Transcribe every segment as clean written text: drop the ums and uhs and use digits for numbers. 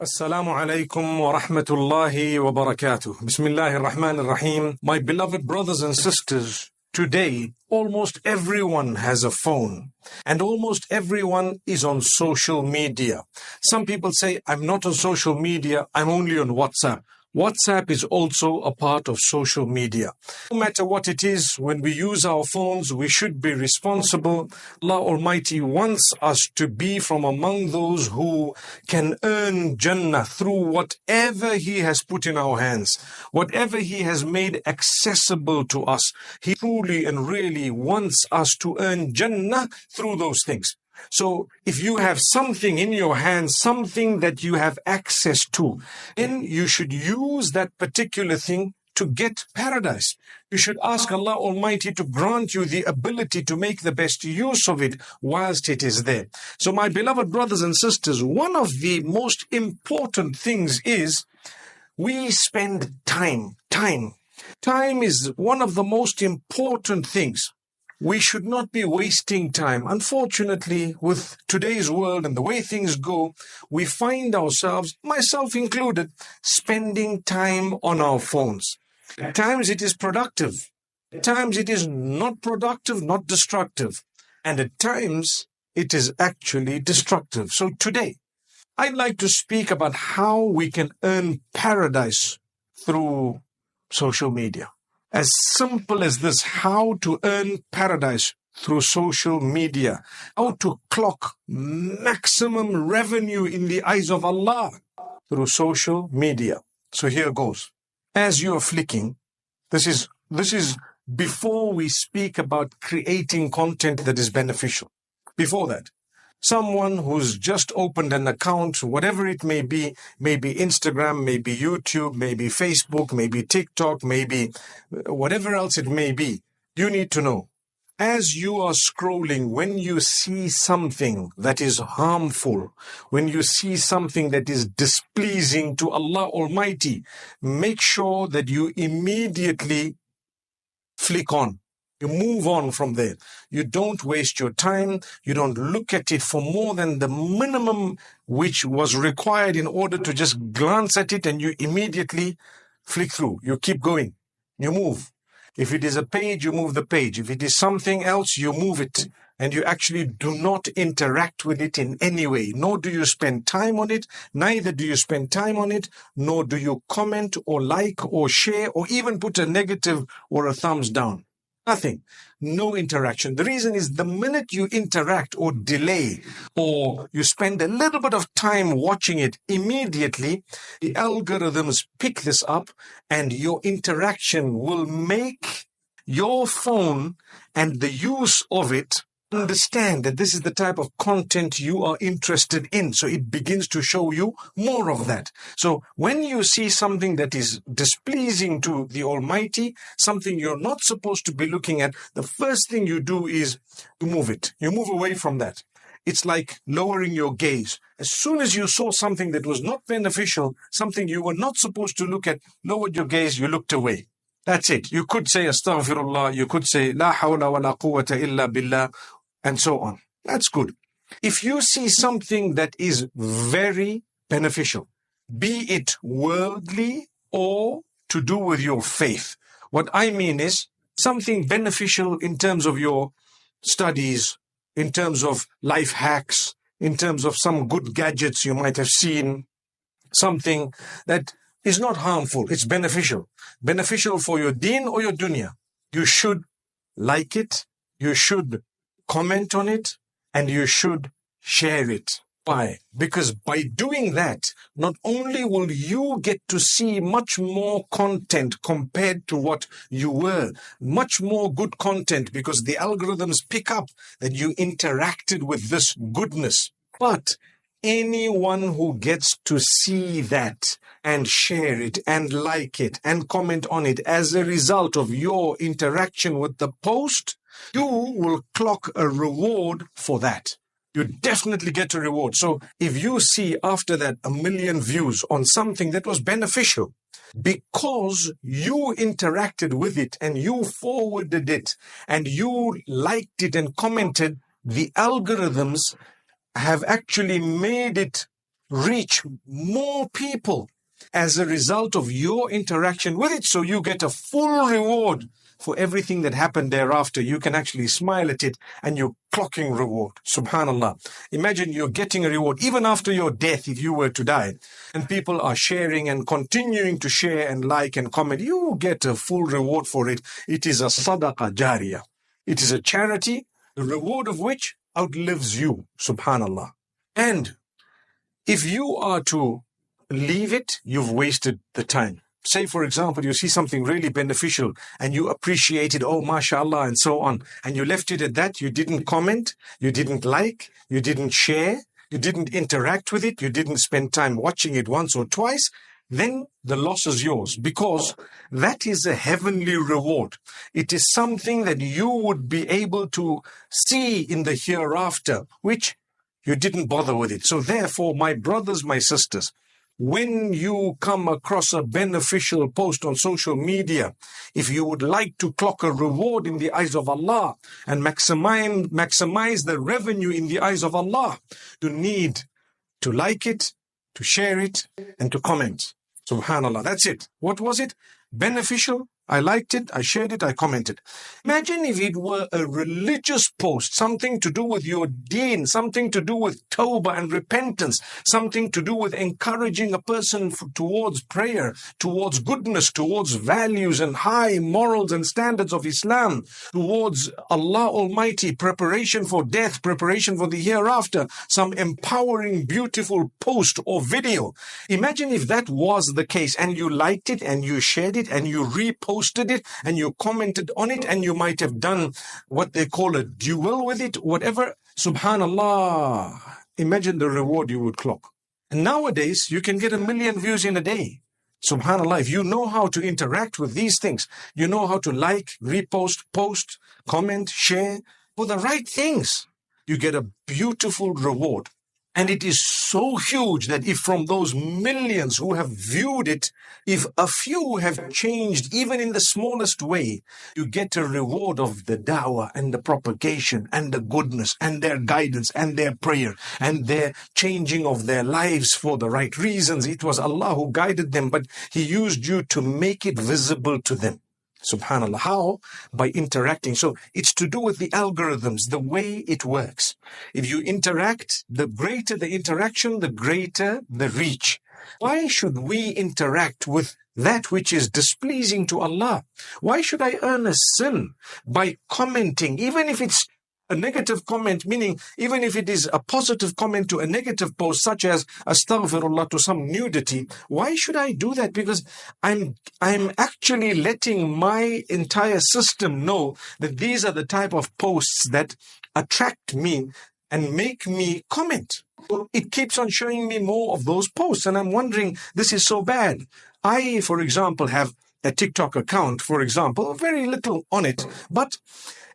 Assalamu alaikum wa rahmatullahi wa barakatuh. Bismillahir Rahmanir Rahim. My beloved brothers and sisters, today almost everyone has a phone and almost everyone is on social media. Some people say, I'm not on social media, I'm only on WhatsApp. WhatsApp is also a part of social media. No matter what it is, when we use our phones, we should be responsible. Allah Almighty wants us to be from among those who can earn Jannah through whatever He has put in our hands, whatever He has made accessible to us. He truly and really wants us to earn Jannah through those things. So if you have something in your hands, something that you have access to, then you should use that particular thing to get paradise. You should ask Allah Almighty to grant you the ability to make the best use of it whilst it is there. So my beloved brothers and sisters, one of the most important things is we spend time. Time is one of the most important things. We should not be wasting time. Unfortunately, with today's world and the way things go, we find ourselves, myself included, spending time on our phones. At times it is productive. At times it is not productive, not destructive. And at times it is actually destructive. So today, I'd like to speak about how we can earn paradise through social media. As simple as this, how to earn paradise through social media, how to clock maximum revenue in the eyes of Allah through social media. So here goes. As you are flicking, this is before we speak about creating content that is beneficial. Before that, someone who's just opened an account, whatever it may be Instagram, maybe YouTube, maybe Facebook, maybe TikTok, maybe whatever else it may be, you need to know, as you are scrolling, when you see something that is harmful, when you see something that is displeasing to Allah Almighty, make sure that you immediately flick on. You move on from there. You don't waste your time. You don't look at it for more than the minimum which was required in order to just glance at it, and you immediately flick through. You keep going. You move. If it is a page, you move the page. If it is something else, you move it. And you actually do not interact with it in any way. Nor do you spend time on it. Neither do you spend time on it. Nor do you comment or like or share or even put a negative or a thumbs down. Nothing. No interaction. The reason is the minute you interact or delay or you spend a little bit of time watching it, immediately the algorithms pick this up and your interaction will make your phone and the use of it understand that this is the type of content you are interested in. So it begins to show you more of that. So when you see something that is displeasing to the Almighty, something you're not supposed to be looking at, the first thing you do is you move it. You move away from that. It's like lowering your gaze. As soon as you saw something that was not beneficial, something you were not supposed to look at, lowered your gaze, you looked away. That's it. You could say astaghfirullah, you could say la hawla wa la quwwata illa billah, and so on. That's good. If you see something that is very beneficial, be it worldly or to do with your faith. What I mean is something beneficial in terms of your studies, in terms of life hacks, in terms of some good gadgets you might have seen, something that is not harmful, it's beneficial. Beneficial for your deen or your dunya. You should like it, you should comment on it, and you should share it. Why? Because by doing that, not only will you get to see much more content compared to what you were, much more good content because the algorithms pick up that you interacted with this goodness, but anyone who gets to see that and share it and like it and comment on it as a result of your interaction with the post, you will clock a reward for that. You definitely get a reward. So if you see after that 1 million views on something that was beneficial, because you interacted with it and you forwarded it and you liked it and commented, the algorithms have actually made it reach more people as a result of your interaction with it. So you get a full reward for everything that happened thereafter. You can actually smile at it and you're clocking reward. Subhanallah. Imagine you're getting a reward even after your death if you were to die. And people are sharing and continuing to share and like and comment. You get a full reward for it. It is a sadaqah jariyah. It is a charity, the reward of which outlives you. Subhanallah. And if you are to leave it, you've wasted the time. Say, for example, you see something really beneficial and you appreciate it, oh, mashallah, and so on, and you left it at that. You didn't comment, you didn't like, you didn't share, you didn't interact with it, you didn't spend time watching it once or twice. Then the loss is yours, because that is a heavenly reward. It is something that you would be able to see in the hereafter, which you didn't bother with it. So therefore, my brothers, my sisters, when you come across a beneficial post on social media, if you would like to clock a reward in the eyes of Allah and maximize the revenue in the eyes of Allah, you need to like it, to share it, and to comment. Subhanallah, that's it. What was it? Beneficial. I liked it, I shared it, I commented. Imagine if it were a religious post, something to do with your deen, something to do with tawbah and repentance, something to do with encouraging a person towards prayer, towards goodness, towards values and high morals and standards of Islam, towards Allah Almighty, preparation for death, preparation for the hereafter, some empowering, beautiful post or video. Imagine if that was the case and you liked it and you shared it and you reposted it and you commented on it and you might have done what they call a duel with it, whatever. Subhanallah. Imagine the reward you would clock. And nowadays, you can get 1 million views in a day. Subhanallah. If you know how to interact with these things, you know how to like, repost, post, comment, share for the right things, you get a beautiful reward. And it is so huge that if from those millions who have viewed it, if a few have changed even in the smallest way, you get a reward of the da'wah and the propagation and the goodness and their guidance and their prayer and their changing of their lives for the right reasons. It was Allah who guided them, but He used you to make it visible to them. Subhanallah. How? By interacting. So it's to do with the algorithms, the way it works. If you interact, the greater the interaction, the greater the reach. Why should we interact with that which is displeasing to Allah? Why should I earn a sin by commenting, even if it's a negative comment, meaning even if it is a positive comment to a negative post, such as astaghfirullah to some nudity? Why should I do that? Because I'm actually letting my entire system know that these are the type of posts that attract me and make me comment. So it keeps on showing me more of those posts, and I'm wondering, this is so bad. I, for example, have a TikTok account, for example, very little on it, but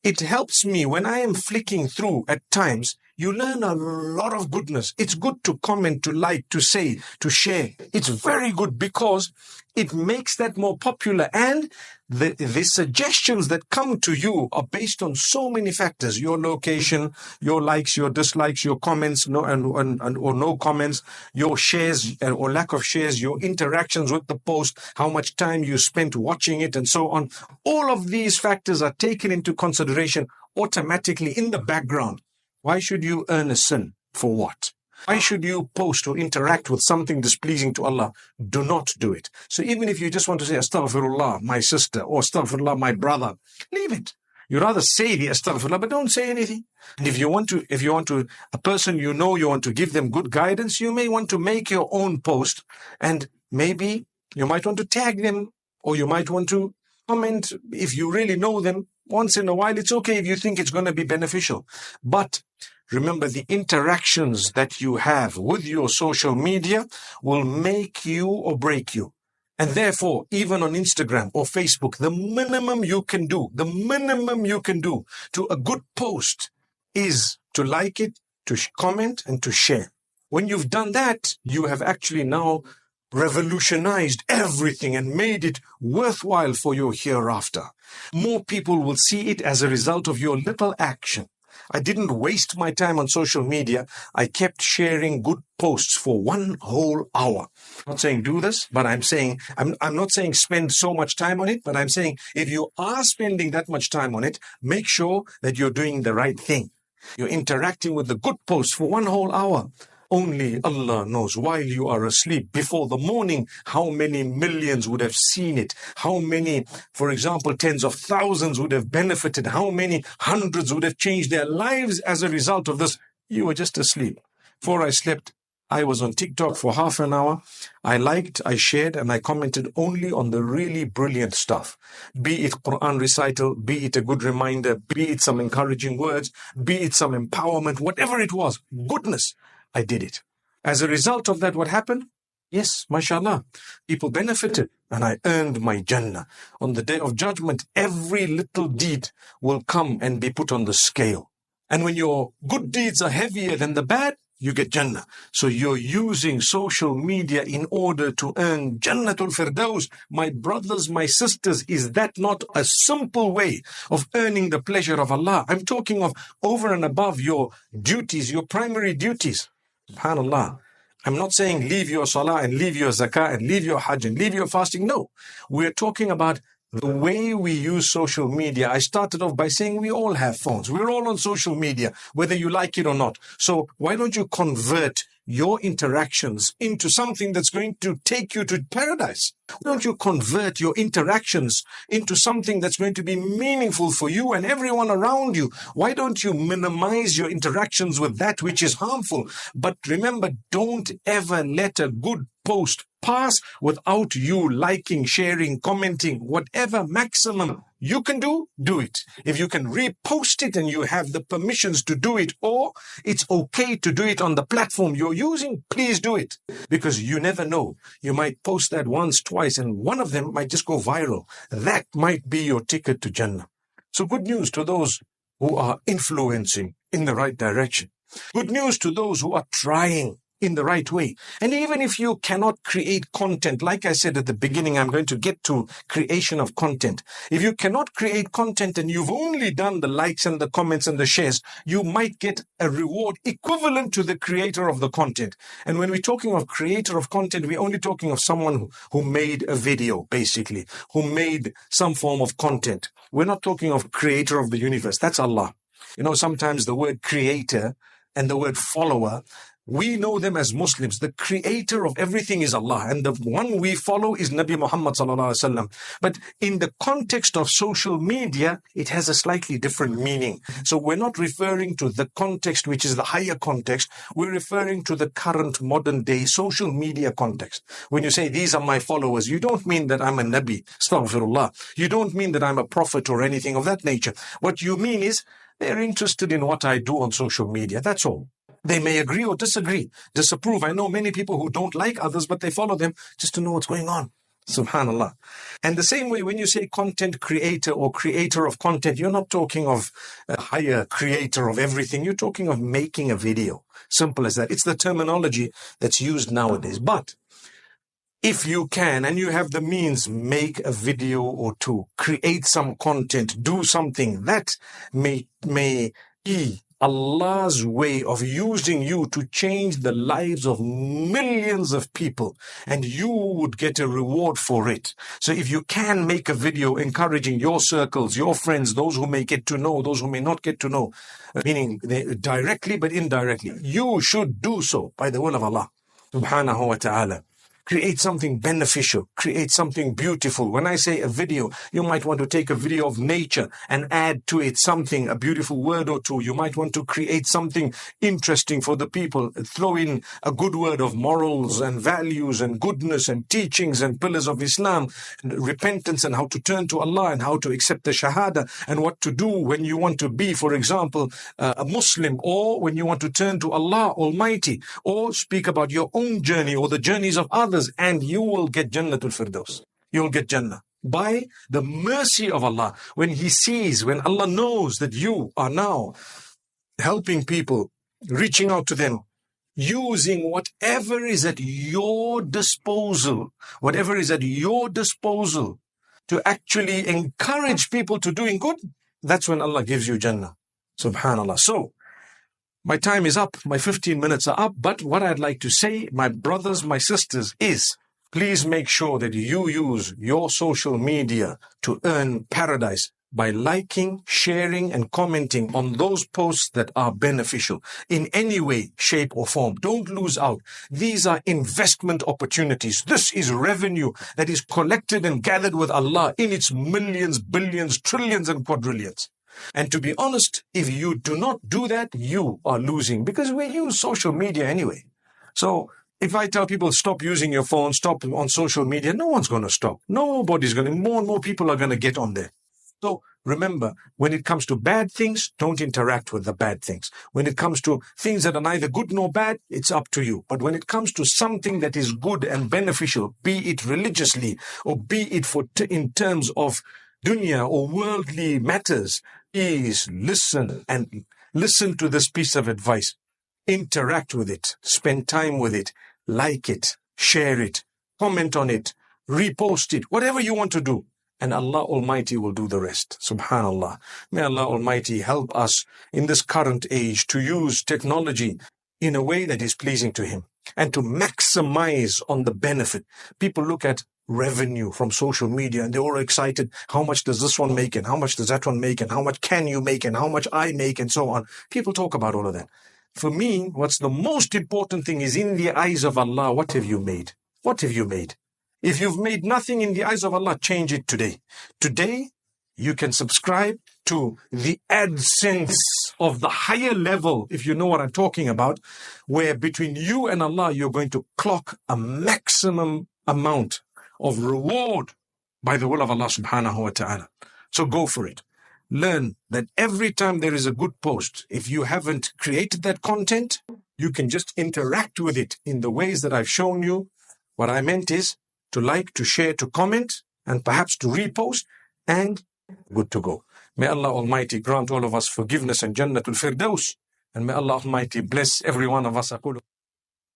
it helps me when I am flicking through at times. You learn a lot of goodness. It's good to comment, to like, to say, to share. It's very good because it makes that more popular. And the suggestions that come to you are based on so many factors: your location, your likes, your dislikes, your comments, or no comments, your shares or lack of shares, your interactions with the post, how much time you spent watching it, and so on. All of these factors are taken into consideration automatically in the background. Why should you earn a sin? For what? Why should you post or interact with something displeasing to Allah? Do not do it. So even if you just want to say, astaghfirullah, my sister, or astaghfirullah, my brother, leave it. You rather say the astaghfirullah, but don't say anything. And if you want to, a person you want to give them good guidance, you may want to make your own post, and maybe you might want to tag them, or you might want to comment if you really know them. Once in a while, it's okay if you think it's going to be beneficial. But remember, the interactions that you have with your social media will make you or break you. And therefore, even on Instagram or Facebook, the minimum you can do to a good post is to like it, to comment, and to share. When you've done that, you have actually now revolutionized everything and made it worthwhile for your hereafter. More people will see it as a result of your little action. I didn't waste my time on social media. I kept sharing good posts for 1 whole hour. I'm not saying do this, but I'm not saying spend so much time on it, but I'm saying if you are spending that much time on it, make sure that you're doing the right thing. You're interacting with the good posts for 1 whole hour. Only Allah knows while you are asleep before the morning how many millions would have seen it, how many, for example, tens of thousands would have benefited, how many hundreds would have changed their lives as a result of this. You were just asleep. Before I slept, I was on TikTok for half an hour. I liked, I shared, and I commented only on the really brilliant stuff. Be it Quran recital, be it a good reminder, be it some encouraging words, be it some empowerment, whatever it was, goodness. I did it. As a result of that, what happened? Yes, mashallah, people benefited and I earned my Jannah. On the day of judgment, every little deed will come and be put on the scale. And when your good deeds are heavier than the bad, you get Jannah. So you're using social media in order to earn Jannatul Firdaus. My brothers, my sisters, is that not a simple way of earning the pleasure of Allah? I'm talking of over and above your duties, your primary duties. SubhanAllah. I'm not saying leave your salah and leave your zakah and leave your hajj and leave your fasting. No, we're talking about the way we use social media. I started off by saying we all have phones. We're all on social media, whether you like it or not. So why don't you convert your interactions into something that's going to take you to paradise? Why don't you convert your interactions into something that's going to be meaningful for you and everyone around you? Why don't you minimize your interactions with that which is harmful? But remember, don't ever let a good post pass without you liking, sharing, commenting, whatever maximum you can do it. If you can repost it and you have the permissions to do it, or it's okay to do it on the platform you're using, please do it. Because you never know. You might post that once, twice, and one of them might just go viral. That might be your ticket to Jannah. So good news to those who are influencing in the right direction. Good news to those who are trying in the right way. And even if you cannot create content, like I said at the beginning, I'm going to get to creation of content. If you cannot create content and you've only done the likes and the comments and the shares, you might get a reward equivalent to the creator of the content. And when we're talking of creator of content, we're only talking of someone who made a video, basically, who made some form of content. We're not talking of creator of the universe. That's Allah. You know, sometimes the word creator and the word follower, we know them as Muslims. The creator of everything is Allah, and the one we follow is Nabi Muhammad sallallahu alaihi wasallam. But in the context of social media, it has a slightly different meaning. So we're not referring to the context, which is the higher context. We're referring to the current modern day social media context. When you say, these are my followers, you don't mean that I'm a Nabi, astaghfirullah. You don't mean that I'm a prophet or anything of that nature. What you mean is, they're interested in what I do on social media. That's all. They may agree or disagree, disapprove. I know many people who don't like others, but they follow them just to know what's going on. Subhanallah. And the same way, when you say content creator or creator of content, you're not talking of a higher creator of everything. You're talking of making a video. Simple as that. It's the terminology that's used nowadays. But if you can and you have the means, make a video or two, create some content, do something that may be Allah's way of using you to change the lives of millions of people, and you would get a reward for it. So if you can make a video encouraging your circles, your friends, those who may get to know, those who may not get to know, meaning directly but indirectly, you should do so by the will of Allah subhanahu wa ta'ala. Create something beneficial, create something beautiful. When I say a video, you might want to take a video of nature and add to it something, a beautiful word or two. You might want to create something interesting for the people. Throw in a good word of morals and values and goodness and teachings and pillars of Islam, and repentance and how to turn to Allah and how to accept the Shahada and what to do when you want to be, for example, a Muslim, or when you want to turn to Allah Almighty, or speak about your own journey or the journeys of others. And you will get Jannatul Firdaus. You'll get Jannah by the mercy of Allah. When Allah knows that you are now helping people, reaching out to them, using whatever is at your disposal, to actually encourage people to doing good, that's when Allah gives you Jannah. Subhanallah. So, my time is up. My 15 minutes are up. But what I'd like to say, my brothers, my sisters, is please make sure that you use your social media to earn paradise by liking, sharing, and commenting on those posts that are beneficial in any way, shape, or form. Don't lose out. These are investment opportunities. This is revenue that is collected and gathered with Allah in its millions, billions, trillions, and quadrillions. And to be honest, if you do not do that, you are losing, because we use social media anyway. So if I tell people stop using your phone, stop on social media, no one's going to stop. Nobody's going to. More and more people are going to get on there. So remember, when it comes to bad things, don't interact with the bad things. When it comes to things that are neither good nor bad, it's up to you. But when it comes to something that is good and beneficial, be it religiously or be it in terms of dunya or worldly matters, please listen to this piece of advice. Interact with it, spend time with it, like it, share it, comment on it, repost it, whatever you want to do. And Allah Almighty will do the rest. Subhanallah. May Allah Almighty help us in this current age to use technology in a way that is pleasing to Him and to maximize on the benefit. People look at revenue from social media and they're all excited. How much does this one make, and how much does that one make, and how much can you make, and how much I make, and so on. People talk about all of that. For me, what's the most important thing is, in the eyes of Allah, what have you made? What have you made? If you've made nothing in the eyes of Allah, change it today. Today, you can subscribe to the AdSense of the higher level, if you know what I'm talking about, where between you and Allah, you're going to clock a maximum amount of reward by the will of Allah subhanahu wa ta'ala. So go for it. Learn that every time there is a good post, if you haven't created that content, you can just interact with it in the ways that I've shown you. What I meant is to like, to share, to comment, and perhaps to repost, and good to go. May Allah Almighty grant all of us forgiveness and Jannatul Firdaus, and may Allah Almighty bless every one of us.